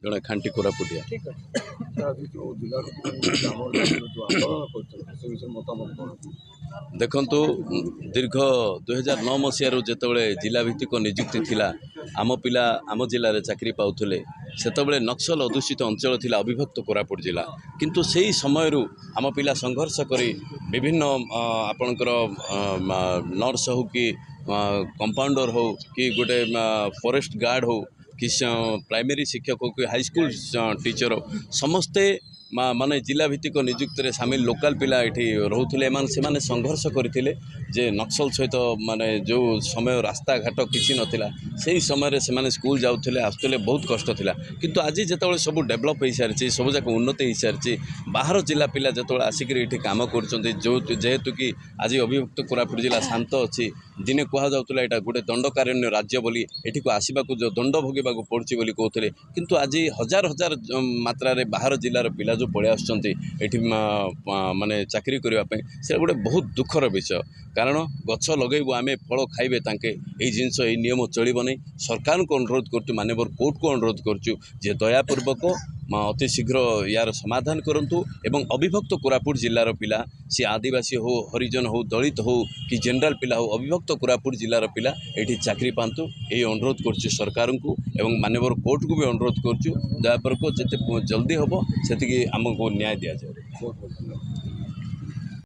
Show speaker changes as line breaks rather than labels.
जड़े खांटी कोरापुटिया देखु दीर्घ 2009 मसीह जिते जिला भित्तिक निजुक्ति थिला आम पिला आम जिले में चाकरी पाउले से नक्सल अधूषित अंचल थिला अविभक्त कोरापुट जिला किंतु सेही समय आम पिला संघर्ष करी विभिन्न आपणकर नर्स हो कि कंपाउंडर हो कि गोटे फॉरेस्ट गार्ड हो कि प्राइमरी शिक्षक हो कि हाईस्कूल टीचर हो समस्ते माने जिला भित्तिक निजुक्ति रे सामिल लोकल पिला ये रोते से संघर्ष करते जे नक्सल सहित माने जो समय रास्ता घाट किसी नथिला से समय से स्कूल जाऊे आसुले बहुत कष्ट थिला किंतु आज जिते सब डेभलप हो सारी सब जाक उन्नति हो सारी बाहर जिला पिला जो आसिक ये कम कर जेहेतु कि आज अविभक्त कोरापुट जिला शांत अच्छी दिने कहला यहाँ गोटे दंडकारण्य राज्य बोली एठी को आसवाक जो दंड भोगवा पड़ुची बोली कहते किंतु आज हजार हजार मात्रा रे बाहर जिलार पिला जो पलि आसुचंती एठी माने चाकरी करने से गोटे बहुत दुखर विषय कारण गछ लगेबू आमे फल खाइबे तांके एई जिनस एई नियम चलिबो नहीं सरकार को अनुरोध करचु माननीय कोर्ट को अनुरोध करचु जे दयापूर्वक अति शीघ्र यार समाधान करंतु एवं अविभक्त कोरापुट जिलार पिला सी आदिवासी हो हरिजन हो दलित हो कि जनरल पिला हो अविभक्त कोरापुट जिलार पिला एठी चाकरी पांतु यही अनुरोध करचु सरकार को एवं माननीय कोर्ट को भी अनुरोध करचु दयापूर्वक जिते जल्दी हम से आमको न्याय दि जाए।